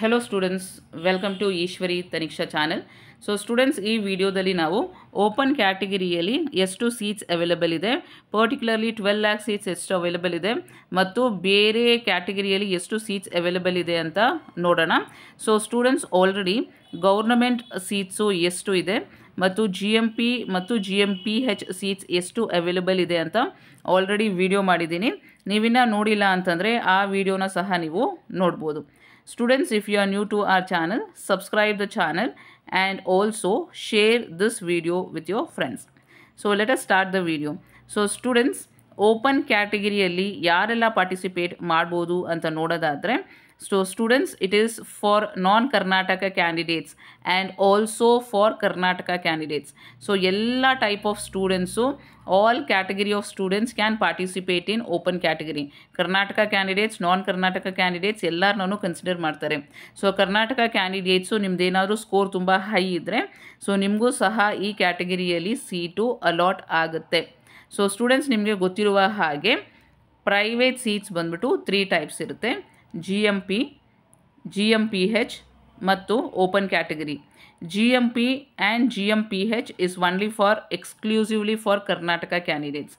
Hello students, welcome to Ishwari Taniksha channel. So students, ಈ ವಿಡಿಯೋದಲ್ಲಿ ನಾವು ಓಪನ್ ಕ್ಯಾಟಗರಿಯಲ್ಲಿ ಎಷ್ಟು ಸೀಟ್ಸ್ ಅವೈಲೇಬಲ್ ಇದೆ, ಪರ್ಟಿಕ್ಯುಲರ್ಲಿ 12 lakh ಸೀಟ್ಸ್ ಎಷ್ಟು ಅವೈಲೇಬಲ್ ಇದೆ ಮತ್ತು ಬೇರೆ ಕ್ಯಾಟಗರಿಯಲ್ಲಿ ಎಷ್ಟು ಸೀಟ್ಸ್ ಅವೈಲೇಬಲ್ ಇದೆ ಅಂತ ನೋಡೋಣ. So students, already government seats ಎಷ್ಟು ಇದೆ ಮತ್ತು GMP ಮತ್ತು GMPH ಸೀಟ್ಸ್ ಎಷ್ಟು ಅವೈಲೇಬಲ್ ಇದೆ ಅಂತ ಆಲ್ರೆಡಿ ವಿಡಿಯೋ ಮಾಡಿದ್ದೀನಿ. ನೀವಿನ್ನ ನೋಡಿಲ್ಲ ಅಂತಂದರೆ ಆ ವಿಡಿಯೋನ ಸಹ ನೀವು ನೋಡ್ಬೋದು. Students, if you are new to our channel, subscribe the channel and also share this video with your friends. So let us start the video. So students, open category alli yarella participate ಮಾಡಬಹುದು ಅಂತ ನೋಡೋದಾದ್ರೆ, so students, it is for non-Karnataka candidates and also for Karnataka candidates. So ella type of students, so all category of students can participate in open category. Karnataka candidates, non-Karnataka candidates ಎಲ್ಲರನ್ನೂ consider ಮಾಡ್ತಾರೆ. So Karnataka candidates ನಿಮ್ದೇನಾದರೂ score ತುಂಬ high ಇದ್ದರೆ so ನಿಮಗೂ ಸಹ ಈ ಕ್ಯಾಟಗರಿಯಲ್ಲಿ seat allot ಆಗುತ್ತೆ. So students, ನಿಮಗೆ ಗೊತ್ತಿರುವ ಹಾಗೆ ಪ್ರೈವೇಟ್ ಸೀಟ್ಸ್ ಬಂದ್ಬಿಟ್ಟು 3 ಟೈಪ್ಸ್ ಇರುತ್ತೆ: GMP, GMPH ಮತ್ತು open category. GMP and GMPH is only for exclusively for Karnataka candidates.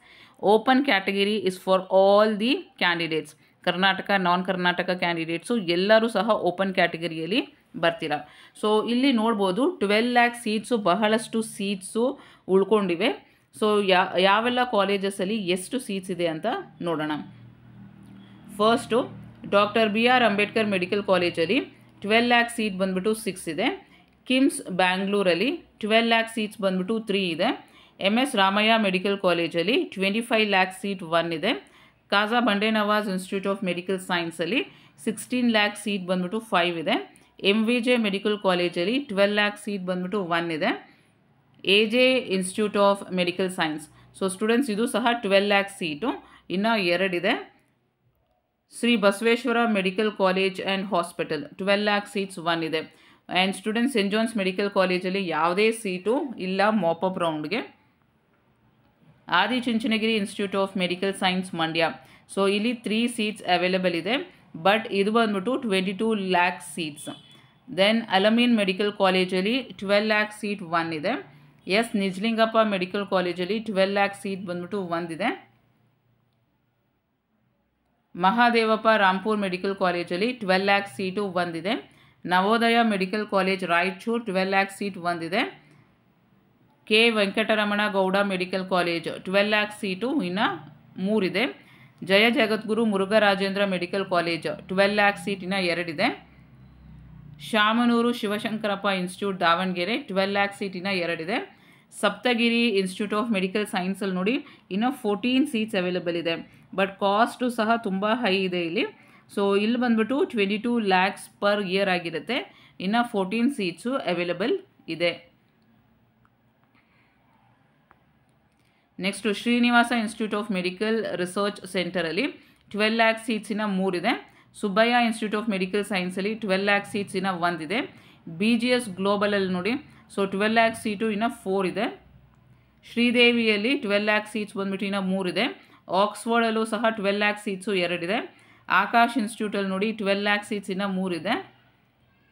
Open category is for all the candidates. Karnataka non Karnataka candidates ಎಲ್ಲರೂ ಸಹ ಓಪನ್ ಕ್ಯಾಟಗರಿಯಲ್ಲಿ ಬರ್ತೀರ. ಸೊ ಇಲ್ಲಿ ನೋಡ್ಬೋದು 12 lakh ಸೀಟ್ಸು, ಬಹಳಷ್ಟು ಸೀಟ್ಸು ಉಳ್ಕೊಂಡಿವೆ. ಸೊ ಯಾವೆಲ್ಲ ಕಾಲೇಜಸಲ್ಲಿ ಎಷ್ಟು ಸೀಟ್ಸ್ ಇದೆ ಅಂತ ನೋಡೋಣ. First doctor BR Ambedkar medical ಕಾಲೇಜಲ್ಲಿ 12 lakh ಸೀಟ್ ಬಂದ್ಬಿಟ್ಟು 6 ಇದೆ. ಕಿಮ್ಸ್ ಬ್ಯಾಂಗ್ಳೂರಲ್ಲಿ 12 lakh ಸೀಟ್ಸ್ ಬಂದ್ಬಿಟ್ಟು 3 ಇದೆ. MS ರಾಮಯ್ಯ ಮೆಡಿಕಲ್ ಕಾಲೇಜಲ್ಲಿ 25 lakh ಸೀಟ್ 1 ಇದೆ. Khaja Bande Nawaz institute of medical ಸೈನ್ಸಲ್ಲಿ 16 lakh ಸೀಟ್ ಬಂದ್ಬಿಟ್ಟು 5 ಇದೆ. MVJ ಮೆಡಿಕಲ್ ಕಾಲೇಜಲ್ಲಿ 12 lakh ಸೀಟ್ ಬಂದ್ಬಿಟ್ಟು 1 ಇದೆ. AJ institute of medical science. So students, ಇದು ಸಹ 12 lakh ಸೀಟು, ಇನ್ನೂ 2 ಇದೆ. Shri Basaveshwara medical college and hospital 12 lakh seats 1 ಇದೆ. And students, saint John's medical ಕಾಲೇಜಲ್ಲಿ ಯಾವುದೇ ಸೀಟು ಇಲ್ಲ ಮಾಪಪ್ ರೌಂಡ್ಗೆ. Adichunchanagiri institute of medical science Mandya, so ಇಲ್ಲಿ 3 ಸೀಟ್ಸ್ ಅವೈಲೇಬಲ್ ಇದೆ, ಬಟ್ ಇದು ಬಂದ್ಬಿಟ್ಟು 22 lakh seats. Then Al-Ameen medical ಕಾಲೇಜಲ್ಲಿ 12 lakh ಸೀಟ್ 1 ಇದೆ. ನಿಜಲಿಂಗಪ್ಪ ಮೆಡಿಕಲ್ ಕಾಲೇಜಲ್ಲಿ 12 lakh ಸೀಟ್ ಬಂದ್ಬಿಟ್ಟು 1 ಇದೆ. ಮಹಾದೇವಪ್ಪ ರಾಂಪುರ್ ಮೆಡಿಕಲ್ ಕಾಲೇಜಲ್ಲಿ 12 lakh ಸೀಟು 1 ಇದೆ. Navodaya medical college Raichur 12 lakh seat 1 ಇದೆ. K Venkataramana Gowda medical college 12 lakh seat ಇನ್ನು 3 ಇದೆ. Jaya Jagadguru Murugharajendra medical college 12 lakh seat ಇನ್ನು 2 ಇದೆ. Shamanur Shivashankarappa institute Davangere 12 lakh seat ಇನ್ನು 2 ಇದೆ. ಸಪ್ತಗಿರಿ ಇನ್ಸ್ಟಿಟ್ಯೂಟ್ ಆಫ್ ಮೆಡಿಕಲ್ ಸೈನ್ಸಲ್ಲಿ ನೋಡಿ ಇನ್ನು 14 ಸೀಟ್ಸ್ ಅವೈಲೇಬಲ್ ಇದೆ, ಬಟ್ ಕಾಸ್ಟು ಸಹ ತುಂಬ ಹೈ ಇದೆ ಇಲ್ಲಿ. ಸೊ ಇಲ್ಲಿ ಬಂದ್ಬಿಟ್ಟು 22 lakhs ಪರ್ ಇಯರ್ ಆಗಿರುತ್ತೆ. ಇನ್ನು 14 ಸೀಟ್ಸು ಅವೈಲೇಬಲ್ ಇದೆ. Next Srinivasa institute of medical research ಸೆಂಟರಲ್ಲಿ 12 lakh ಸೀಟ್ಸ್ ಇನ್ನು 3 ಇದೆ. ಸುಬ್ಬಯ್ಯ ಇನ್ಸ್ಟಿಟ್ಯೂಟ್ ಆಫ್ ಮೆಡಿಕಲ್ ಸೈನ್ಸಲ್ಲಿ 12 lakh ಸೀಟ್ಸ್ ಇನ್ನು 1 ಇದೆ. BGS ಗ್ಲೋಬಲಲ್ಲಿ ನೋಡಿ, ಸೊ 12 lakh ಸೀಟು ಇನ್ನು 4 ಇದೆ. ಶ್ರೀದೇವಿಯಲ್ಲಿ 12 lakh ಸೀಟ್ಸ್ ಬಂದ್ಬಿಟ್ಟು ಇನ್ನು 3 ಇದೆ. ಆಕ್ಸ್ಫರ್ಡಲ್ಲೂ ಸಹ 12 lakh ಸೀಟ್ಸು 2 ಇದೆ. ಆಕಾಶ್ ಇನ್ಸ್ಟಿಟ್ಯೂಟಲ್ಲಿ ನೋಡಿ 12 lakh ಸೀಟ್ಸ್ ಇನ್ನು 3 ಇದೆ.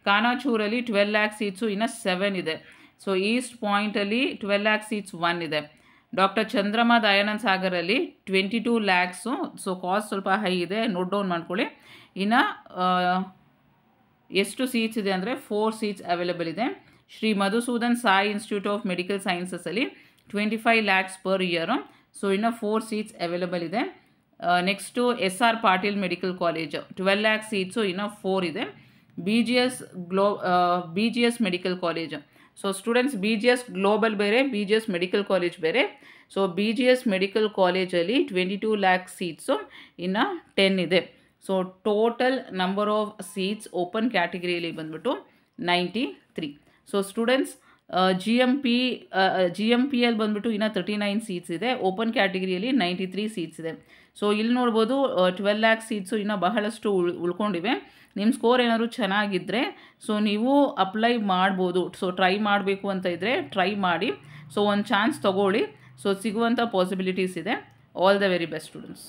ಕಾನಾಚೂರಲ್ಲಿ 12 lakh ಸೀಟ್ಸು ಇನ್ನು 7 ಇದೆ. ಸೊ ಈಸ್ಟ್ ಪಾಯಿಂಟಲ್ಲಿ 12 lakh ಸೀಟ್ಸ್ 1 ಇದೆ. ಡಾಕ್ಟರ್ ಚಂದ್ರಮ್ಮ ದಯಾನಂದ್ ಸಾಗರಲ್ಲಿ 22 lakhs, ಸೊ ಕಾಸ್ಟ್ ಸ್ವಲ್ಪ ಹೈ ಇದೆ, ನೋಟ್ ಡೌನ್ ಮಾಡ್ಕೊಳ್ಳಿ. ಇನ್ನು ಎಷ್ಟು ಸೀಟ್ಸ್ ಇದೆ ಅಂದರೆ 4 ಸೀಟ್ಸ್ ಅವೈಲೇಬಲ್ ಇದೆ. Shri Madhusudan Sai institute of medical ಸೈನ್ಸಸಲ್ಲಿ 25 lakhs ಪರ್ ಇಯರು, ಸೊ ಇನ್ನು 4 ಸೀಟ್ಸ್ ಅವೈಲೇಬಲ್ ಇದೆ. Next SR Patil medical college 12 lakh seats ಇನ್ನು 4 ಇದೆ. BGS medical college. So students, BGS global ಬೇರೆ, BGS ಮೆಡಿಕಲ್ ಕಾಲೇಜ್ ಬೇರೆ. ಸೊ BGS ಮೆಡಿಕಲ್ ಕಾಲೇಜಲ್ಲಿ 22 lakh ಸೀಟ್ಸು ಇನ್ನು 10 ಇದೆ. So total number of seats open ಕ್ಯಾಟಗರಿಯಲ್ಲಿ ಬಂದ್ಬಿಟ್ಟು 93. ಸೊ ಸ್ಟೂಡೆಂಟ್ಸ್, GMPಯಲ್ಲಿ ಬಂದ್ಬಿಟ್ಟು ಇನ್ನು 39 ಸೀಟ್ಸ್ ಇದೆ. ಓಪನ್ ಕ್ಯಾಟಗರಿಯಲ್ಲಿ 93 ಸೀಟ್ಸ್ ಇದೆ. ಸೊ ಇಲ್ಲಿ ನೋಡ್ಬೋದು 12 lakh ಸೀಟ್ಸು ಇನ್ನು ಬಹಳಷ್ಟು ಉಳ್ಕೊಂಡಿವೆ. ನಿಮ್ಮ ಸ್ಕೋರ್ ಏನಾದರೂ ಚೆನ್ನಾಗಿದ್ದರೆ ಸೊ ನೀವು ಅಪ್ಲೈ ಮಾಡ್ಬೋದು. ಸೊ ಟ್ರೈ ಮಾಡಬೇಕು ಅಂತ ಇದ್ದರೆ ಟ್ರೈ ಮಾಡಿ. ಸೊ ಒಂದು ಚಾನ್ಸ್ ತೊಗೊಳ್ಳಿ. ಸೊ ಸಿಗುವಂಥ ಪಾಸಿಬಿಲಿಟೀಸ್ ಇದೆ. All the very best students.